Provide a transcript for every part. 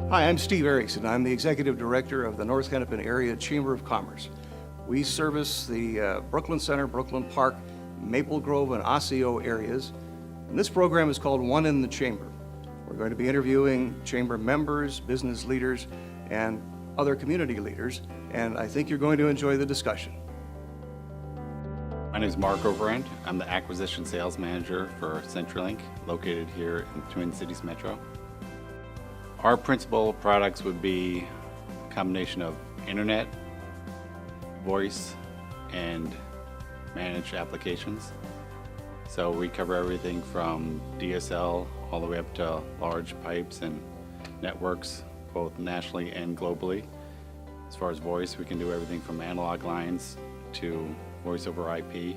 Hi, I'm Steve Erickson. I'm the Executive Director of the North Hennepin Area Chamber of Commerce. We service the Brooklyn Center, Brooklyn Park, Maple Grove, and Osseo areas. And this program is called One in the Chamber. We're going to be interviewing chamber members, business leaders, and other community leaders, and I think you're going to enjoy the discussion. My name is Mark Overend. I'm the Acquisition Sales Manager for CenturyLink, located here in Twin Cities Metro. Our principal products would be a combination of internet, voice, and managed applications. So we cover everything from DSL all the way up to large pipes and networks, both nationally and globally. As far as voice, we can do everything from analog lines to voice over IP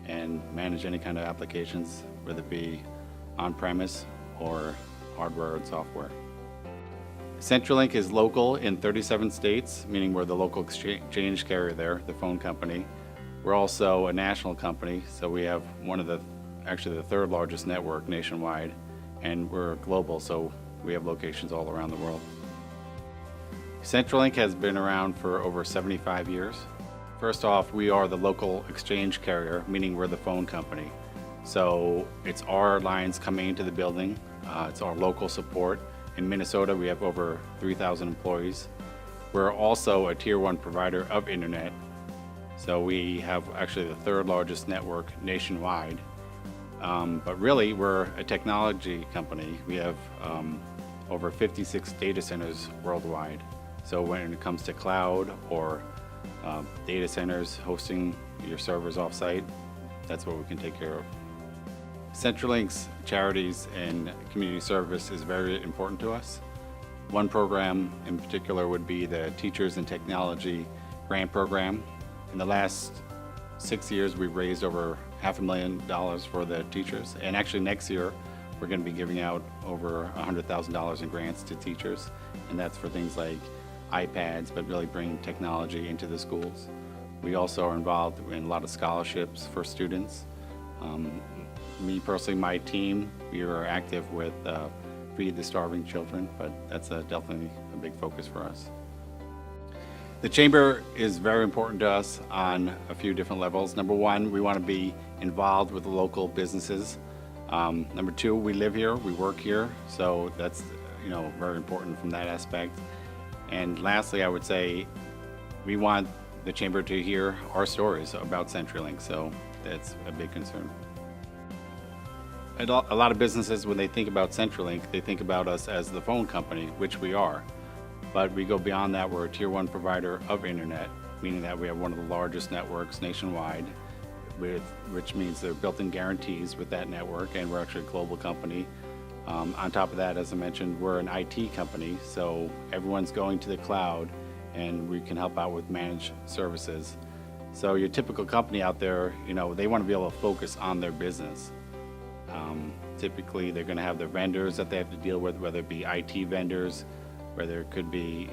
and manage any kind of applications, whether it be on-premise or hardware and software. CenturyLink is local in 37 states, meaning we're the local exchange carrier there, the phone company. We're also a national company, so we have actually the third largest network nationwide, and we're global, so we have locations all around the world. CenturyLink has been around for over 75 years. First off, we are the local exchange carrier, meaning we're the phone company. So it's our lines coming into the building, it's our local support. In Minnesota, we have over 3,000 employees. We're also a Tier 1 provider of internet. So we have actually the third largest network nationwide. But really, we're a technology company. We have over 56 data centers worldwide. So when it comes to cloud or data centers, hosting your servers offsite, that's what we can take care of. CenturyLink's charities and community service is very important to us. One program in particular would be the Teachers in Technology Grant Program. In the last 6 years, we've raised over $500,000 for the teachers. And actually next year, we're going to be giving out over $100,000 in grants to teachers. And that's for things like iPads, but really bring technology into the schools. We also are involved in a lot of scholarships for students. Me personally, my team, we are active with Feed the Starving Children, but that's definitely a big focus for us. The Chamber is very important to us on a few different levels. Number one, we want to be involved with the local businesses. Number two, we live here, we work here, so that's very important from that aspect. And lastly, I would say we want the Chamber to hear our stories about CenturyLink, so that's a big concern. A lot of businesses, when they think about CenturyLink, they think about us as the phone company, which we are. But we go beyond that. We're a Tier 1 provider of internet, meaning that we have one of the largest networks nationwide, which means there are built-in guarantees with that network, and we're actually a global company. On top of that, as I mentioned, we're an IT company, so everyone's going to the cloud, and we can help out with managed services. So your typical company out there, they want to be able to focus on their business. Typically, they're going to have their vendors that they have to deal with, whether it be IT vendors, whether it could be,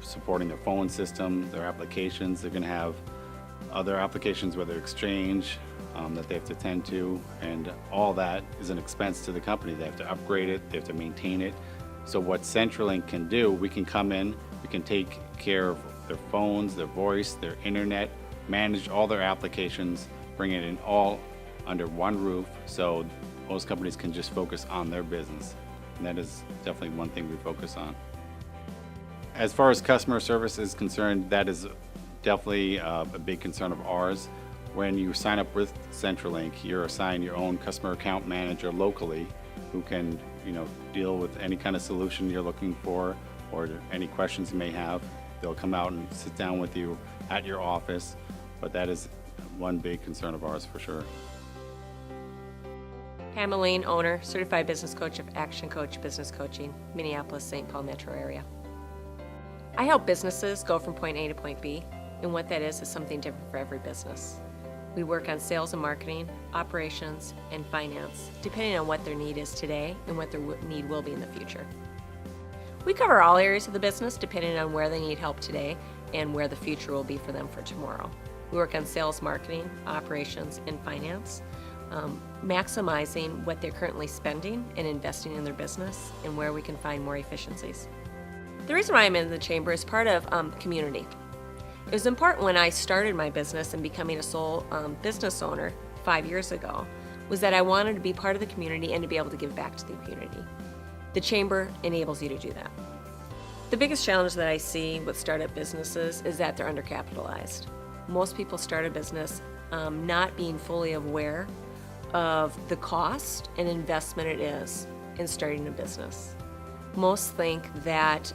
supporting their phone system, their applications. They're going to have other applications, whether Exchange, that they have to attend to, and all that is an expense to the company. They have to upgrade it, they have to maintain it. So what CenturyLink can do, we can come in, we can take care of their phones, their voice, their internet, manage all their applications, bring it in all under one roof, so most companies can just focus on their business. And that is definitely one thing we focus on. As far as customer service is concerned, that is definitely a big concern of ours. When you sign up with CenturyLink, you're assigned your own customer account manager locally who can deal with any kind of solution you're looking for or any questions you may have. They'll come out and sit down with you at your office, but that is one big concern of ours for sure. Pam Elaine, owner, certified business coach of Action Coach Business Coaching, Minneapolis, St. Paul metro area. I help businesses go from point A to point B, and what that is something different for every business. We work on sales and marketing, operations, and finance, depending on what their need is today and what their need will be in the future. We cover all areas of the business depending on where they need help today and where the future will be for them for tomorrow. We work on sales, marketing, operations, and finance. maximizing what they're currently spending and investing in their business and where we can find more efficiencies. The reason why I'm in the Chamber is part of community. It was important when I started my business and becoming a sole business owner 5 years ago, was that I wanted to be part of the community and to be able to give back to the community. The Chamber enables you to do that. The biggest challenge that I see with startup businesses is that they're undercapitalized. Most people start a business not being fully aware of the cost and investment it is in starting a business. Most think that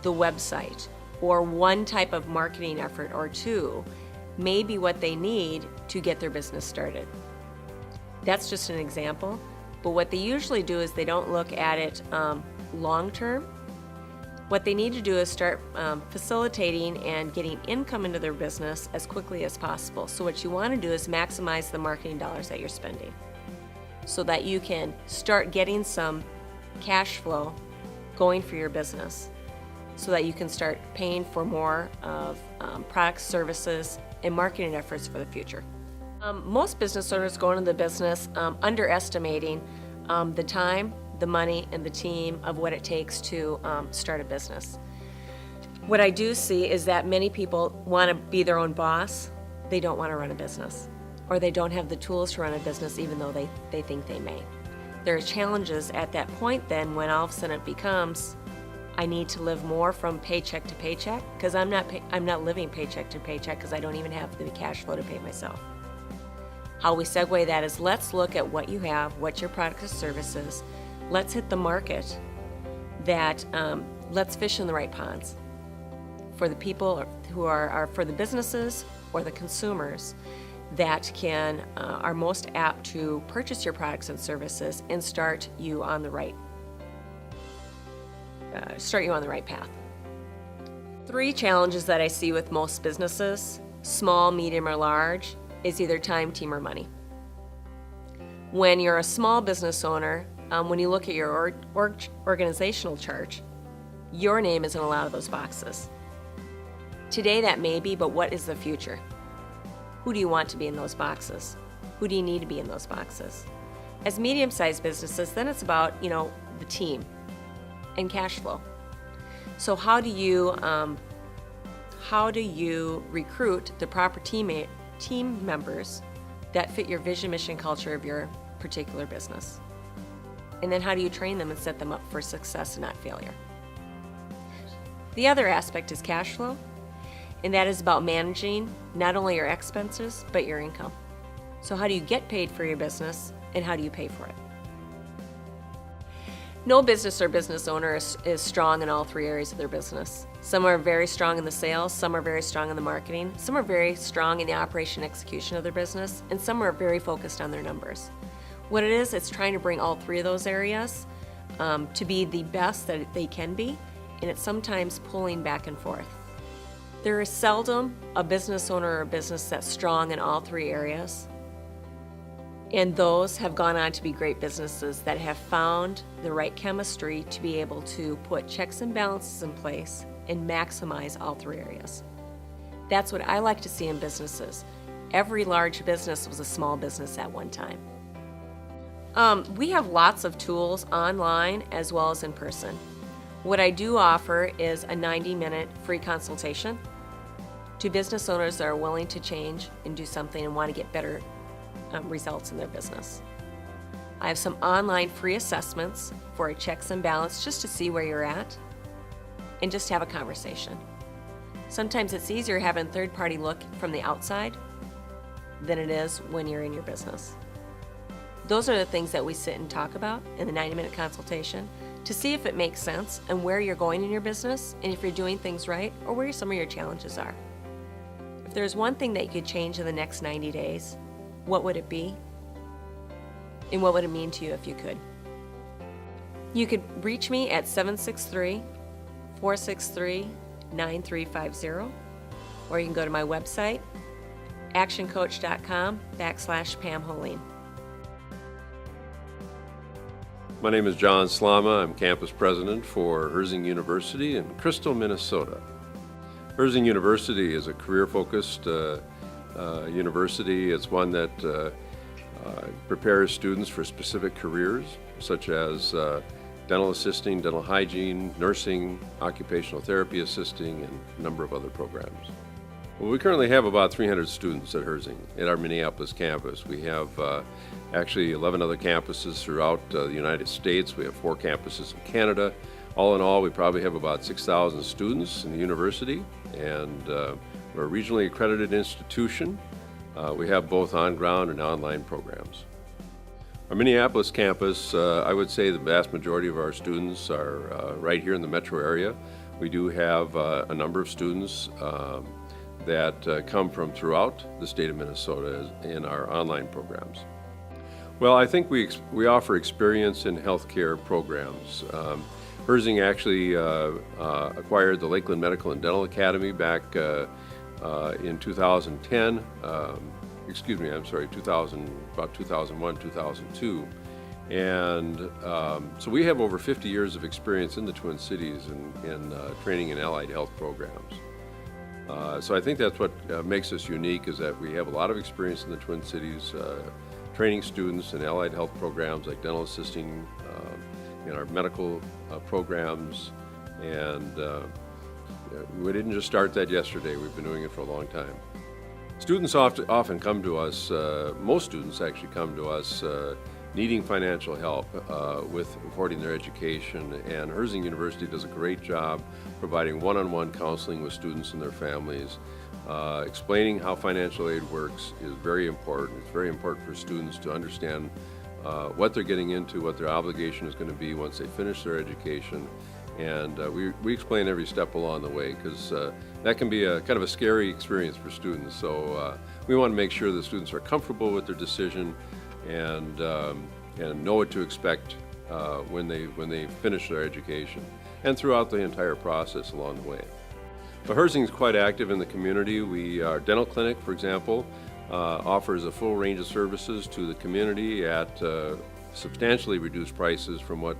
the website or one type of marketing effort or two may be what they need to get their business started. That's just an example, but what they usually do is they don't look at it long term. What they need to do is start facilitating and getting income into their business as quickly as possible. So what you want to do is maximize the marketing dollars that you're spending so that you can start getting some cash flow going for your business so that you can start paying for more of products, services, and marketing efforts for the future. Most business owners go into the business underestimating the time, the money, and the team of what it takes to start a business. What I do see is that many people want to be their own boss. They don't want to run a business, or they don't have the tools to run a business even though they think they may. There are challenges at that point then when all of a sudden it becomes, I need to live more from paycheck to paycheck because I'm not living paycheck to paycheck because I don't even have the cash flow to pay myself. How we segue that is let's look at what you have, what your product or service is. Let's hit the market that, let's fish in the right ponds for the people who are for the businesses or the consumers that are most apt to purchase your products and services and start you on the right path. 3 challenges that I see with most businesses, small, medium, or large, is either time, team, or money. When you're a small business owner, when you look at your organizational chart, your name isn't in a lot of those boxes. Today that may be, but what is the future? Who do you want to be in those boxes? Who do you need to be in those boxes? As medium-sized businesses, then it's about, the team and cash flow. So how do you recruit the proper team members that fit your vision, mission, culture of your particular business? And then how do you train them and set them up for success and not failure? The other aspect is cash flow, and that is about managing not only your expenses, but your income. So how do you get paid for your business, and how do you pay for it? No business or business owner is strong in all 3 areas of their business. Some are very strong in the sales, some are very strong in the marketing, some are very strong in the operation and execution of their business, and some are very focused on their numbers. What it is, it's trying to bring all 3 of those areas to be the best that they can be, and it's sometimes pulling back and forth. There is seldom a business owner or a business that's strong in all 3 areas, and those have gone on to be great businesses that have found the right chemistry to be able to put checks and balances in place and maximize all 3 areas. That's what I like to see in businesses. Every large business was a small business at one time. We have lots of tools online as well as in person. What I do offer is a 90-minute free consultation to business owners that are willing to change and do something and want to get better results in their business. I have some online free assessments for a checks and balance just to see where you're at and just have a conversation. Sometimes it's easier having a third-party look from the outside than it is when you're in your business. Those are the things that we sit and talk about in the 90-minute consultation to see if it makes sense and where you're going in your business and if you're doing things right or where some of your challenges are. If there's one thing that you could change in the next 90 days, what would it be? And what would it mean to you if you could? You could reach me at 763-463-9350, or you can go to my website, actioncoach.com/Pam Holine. My name is John Slama. I'm campus president for Herzing University in Crystal, Minnesota. Herzing University is a career-focused university. It's one that prepares students for specific careers, such as dental assisting, dental hygiene, nursing, occupational therapy assisting, and a number of other programs. Well, we currently have about 300 students at Herzing at our Minneapolis campus. We have actually 11 other campuses throughout the United States. We have 4 campuses in Canada. All in all, we probably have about 6,000 students in the university, and we're a regionally accredited institution. We have both on-ground and online programs. Our Minneapolis campus, I would say the vast majority of our students are right here in the metro area. We do have a number of students that come from throughout the state of Minnesota in our online programs. Well, I think we offer experience in healthcare programs. Herzing actually acquired the Lakeland Medical and Dental Academy back in 2010. About 2001, 2002. And so we have over 50 years of experience in the Twin Cities in training in allied health programs. So I think that's what makes us unique, is that we have a lot of experience in the Twin Cities training students in allied health programs like dental assisting, in our medical programs, and we didn't just start that yesterday. We've been doing it for a long time. Students often come to us, most students actually come to us needing financial help with affording their education, and Herzing University does a great job providing one-on-one counseling with students and their families. Explaining how financial aid works is very important. It's very important for students to understand what they're getting into, what their obligation is going to be once they finish their education. And we explain every step along the way, because that can be a kind of a scary experience for students. So we want to make sure the students are comfortable with their decision and know what to expect when they finish their education, and throughout the entire process along the way. But Herzing is quite active in the community. Our dental clinic, for example, offers a full range of services to the community at substantially reduced prices from what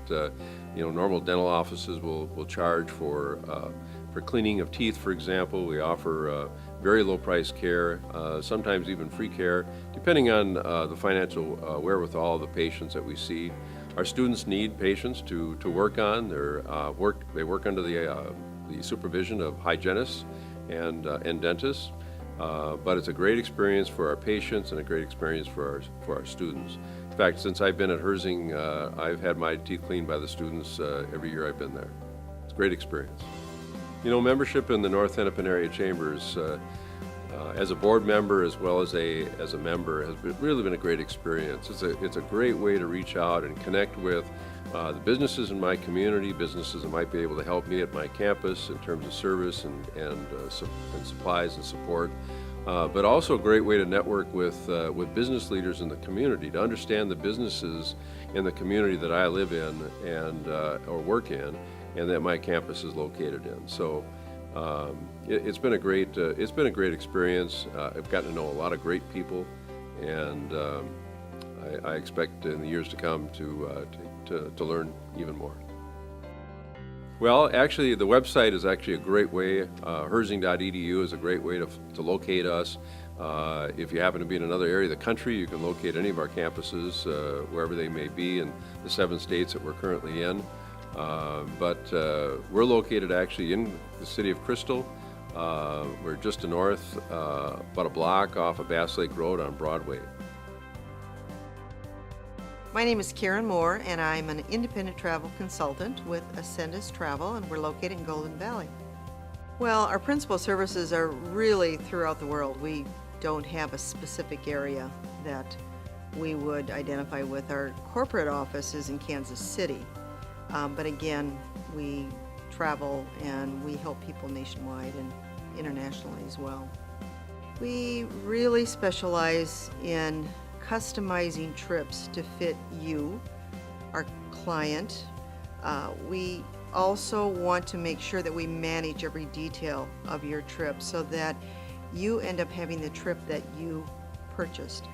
normal dental offices will charge for cleaning of teeth, for example. We offer very low price care, sometimes even free care, depending on the financial wherewithal of the patients that we see. Our students need patients to work on. They work under the supervision of hygienists and dentists. But it's a great experience for our patients and a great experience for our students. In fact, since I've been at Herzing, I've had my teeth cleaned by the students every year I've been there. It's a great experience. Membership in the North Hennepin Area Chambers, as a board member as well as a member, has really been a great experience. It's a great way to reach out and connect with the businesses in my community, businesses that might be able to help me at my campus in terms of service and supplies and support, but also a great way to network with business leaders in the community, to understand the businesses in the community that I live in and or work in, and that my campus is located in. So it's been a great experience. I've gotten to know a lot of great people, and I expect in the years to come to learn even more. Well, actually, the website is actually a great way. Herzing.edu is a great way to locate us. If you happen to be in another area of the country, you can locate any of our campuses, wherever they may be in the 7 states that we're currently in. But we're located actually in the city of Crystal. We're just to north, about a block off of Bass Lake Road on Broadway. My name is Karen Moore, and I'm an independent travel consultant with Ascendus Travel, and we're located in Golden Valley. Well, our principal services are really throughout the world. We don't have a specific area that we would identify with. Our corporate office is in Kansas City, but again, we travel and we help people nationwide and internationally as well. We really specialize in customizing trips to fit you, our client. We also want to make sure that we manage every detail of your trip so that you end up having the trip that you purchased.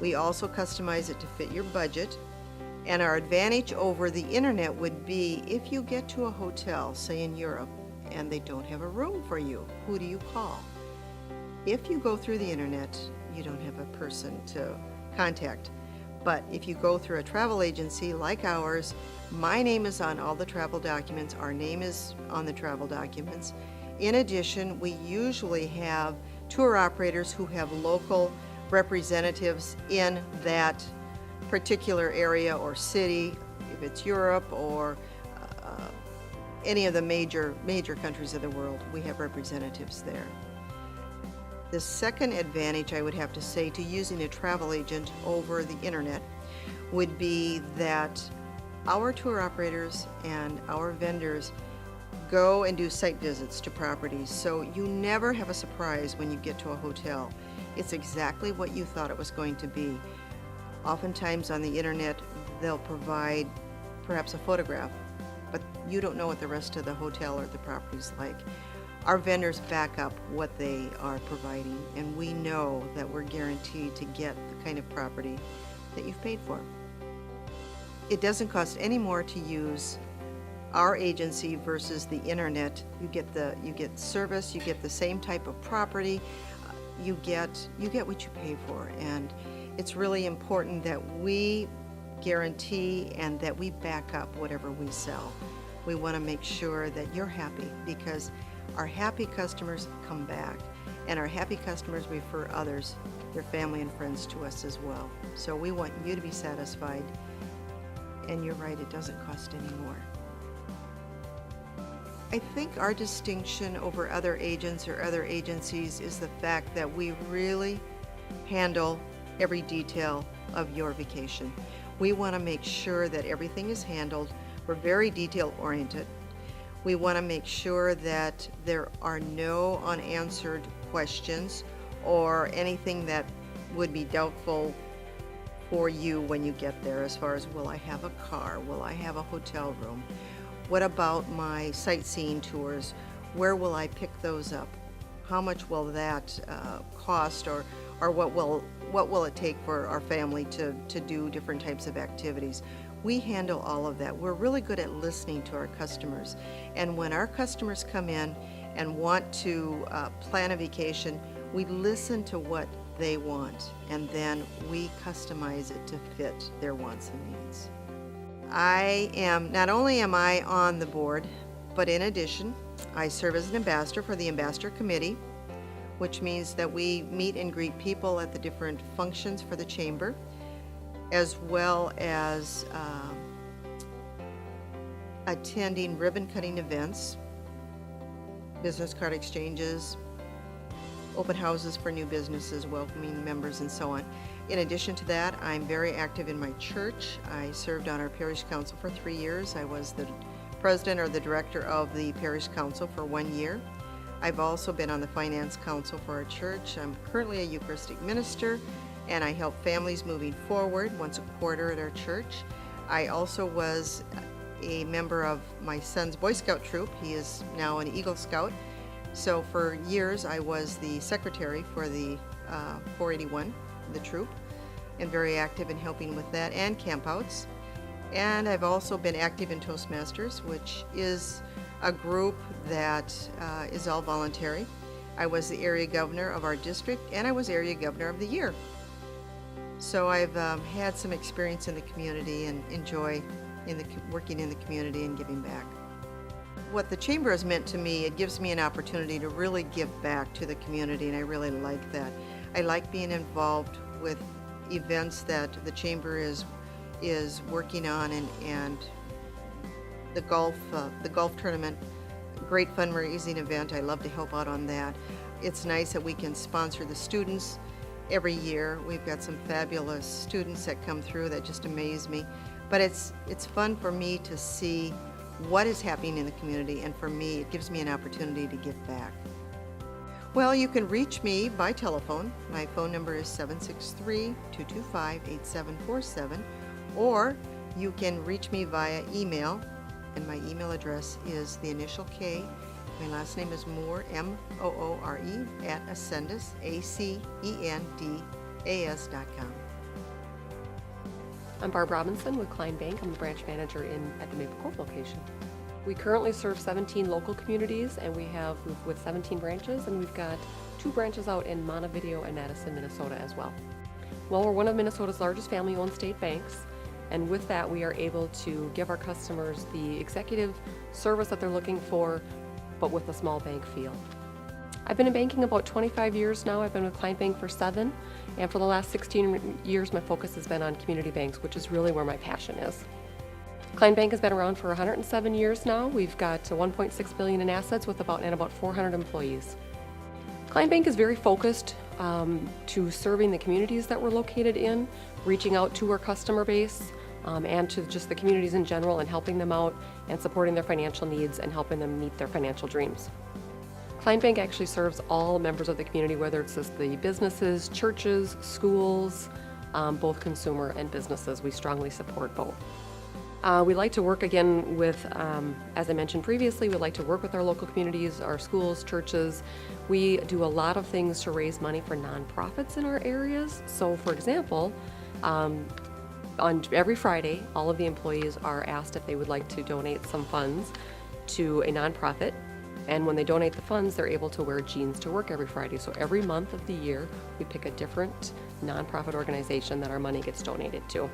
We also customize it to fit your budget, and our advantage over the internet would be if you get to a hotel, say in Europe, and they don't have a room for you, who do you call? If you go through the internet, you don't have a person to contact. But if you go through a travel agency like ours, my name is on all the travel documents, our name is on the travel documents. In addition, we usually have tour operators who have local representatives in that particular area or city. If it's Europe or any of the major countries of the world, we have representatives there. The second advantage, I would have to say, to using a travel agent over the internet would be that our tour operators and our vendors go and do site visits to properties, so you never have a surprise when you get to a hotel. It's exactly what you thought it was going to be. Oftentimes on the internet, they'll provide perhaps a photograph, but you don't know what the rest of the hotel or the property's like. Our vendors back up what they are providing, and we know that we're guaranteed to get the kind of property that you've paid for. It doesn't cost any more to use our agency versus the internet. You get service, you get the same type of property, you get what you pay for, and it's really important that we guarantee and that we back up whatever we sell. We want to make sure that you're happy, because our happy customers come back, and our happy customers refer others, their family and friends, to us as well. So we want you to be satisfied, and you're right, it doesn't cost any more. I think our distinction over other agents or other agencies is the fact that we really handle every detail of your vacation. We want to make sure that everything is handled. We're very detail oriented. We want to make sure that there are no unanswered questions or anything that would be doubtful for you when you get there, as far as, will I have a car? Will I have a hotel room? What about my sightseeing tours? Where will I pick those up? How much will that cost, or what will it take for our family to do different types of activities? We handle all of that. We're really good at listening to our customers. And when our customers come in and want to plan a vacation, we listen to what they want, and then we customize it to fit their wants and needs. Not only am I on the board, but in addition, I serve as an ambassador for the Ambassador Committee, which means that we meet and greet people at the different functions for the Chamber, as well as attending ribbon-cutting events, business card exchanges, open houses for new businesses, welcoming members, and so on. In addition to that, I'm very active in my church. I served on our parish council for 3 years. I was the president or the director of the parish council for 1 year. I've also been on the finance council for our church. I'm currently a Eucharistic minister, and I help families moving forward once a quarter at our church. I also was a member of my son's Boy Scout troop. He is now an Eagle Scout. So for years, I was the secretary for the 481, the troop, and very active in helping with that and campouts. And I've also been active in Toastmasters, which is a group that is all voluntary. I was the area governor of our district, and I was area governor of the year. So I've had some experience in the community and enjoy working in the community and giving back. What the Chamber has meant to me, it gives me an opportunity to really give back to the community, and I really like that. I like being involved with events that the Chamber is working on, and the golf tournament, great fundraising event. I love to help out on that. It's nice that we can sponsor the students every year. We've got some fabulous students that come through that just amaze me. But it's fun for me to see what is happening in the community, and for me, it gives me an opportunity to give back. Well, you can reach me by telephone. My phone number is 763-225-8747, or you can reach me via email, and my email address is the initial K. My last name is Moore, M-O-O-R-E, at Ascendas, ACENDAS.com. I'm Barb Robinson with Klein Bank. I'm the branch manager at the Maple Grove location. We currently serve 17 local communities, and we have with 17 branches, and we've got 2 branches out in Montevideo and Madison, Minnesota as well. Well, we're one of Minnesota's largest family-owned state banks, and with that we are able to give our customers the executive service that they're looking for, but with a small bank feel. I've been in banking about 25 years now. I've been with Client Bank for 7, and for the last 16 years my focus has been on community banks, which is really where my passion is. Client Bank has been around for 107 years now. We've got $1.6 billion in assets with about 400 employees. Client Bank is very focused to serving the communities that we're located in, reaching out to our customer base, and to just the communities in general, and helping them out and supporting their financial needs and helping them meet their financial dreams. Client Bank actually serves all members of the community, whether it's just the businesses, churches, schools, both consumer and businesses. We strongly support both. We like to work again with, as I mentioned previously, we like to work with our local communities, our schools, churches. We do a lot of things to raise money for nonprofits in our areas. So for example, on every Friday, all of the employees are asked if they would like to donate some funds to a nonprofit. And when they donate the funds, they're able to wear jeans to work every Friday. So every month of the year, we pick a different nonprofit organization that our money gets donated to.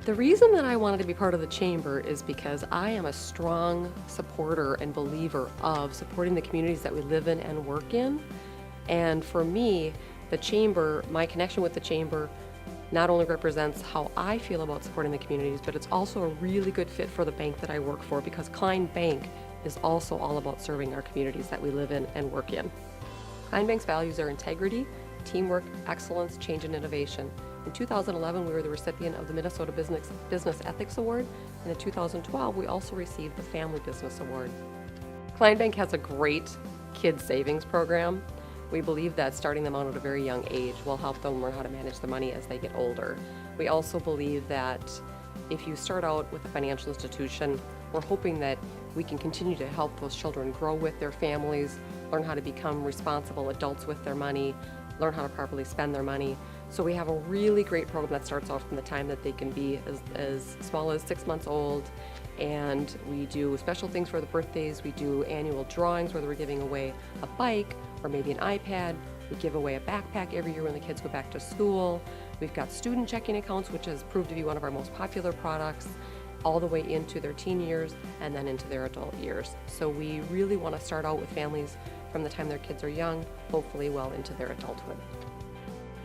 The reason that I wanted to be part of the Chamber is because I am a strong supporter and believer of supporting the communities that we live in and work in. And for me, the Chamber, my connection with the Chamber, not only represents how I feel about supporting the communities, but it's also a really good fit for the bank that I work for, because Client Bank is also all about serving our communities that we live in and work in. Client Bank's values are integrity, teamwork, excellence, change, and innovation. In 2011, we were the recipient of the Minnesota Business Ethics Award, and in 2012, we also received the Family Business Award. Client Bank has a great kids savings program. We believe that starting them out at a very young age will help them learn how to manage their money as they get older. We also believe that if you start out with a financial institution, we're hoping that we can continue to help those children grow with their families, learn how to become responsible adults with their money, learn how to properly spend their money. So we have a really great program that starts off from the time that they can be as small as 6 months old. And we do special things for the birthdays. We do annual drawings where we're giving away a bike or maybe an iPad. We give away a backpack every year when the kids go back to school. We've got student checking accounts, which has proved to be one of our most popular products, all the way into their teen years and then into their adult years. So we really want to start out with families from the time their kids are young, hopefully well into their adulthood.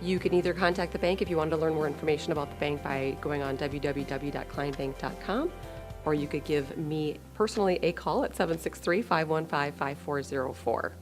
You can either contact the bank if you wanted to learn more information about the bank by going on www.clientbank.com, or you could give me personally a call at 763-515-5404.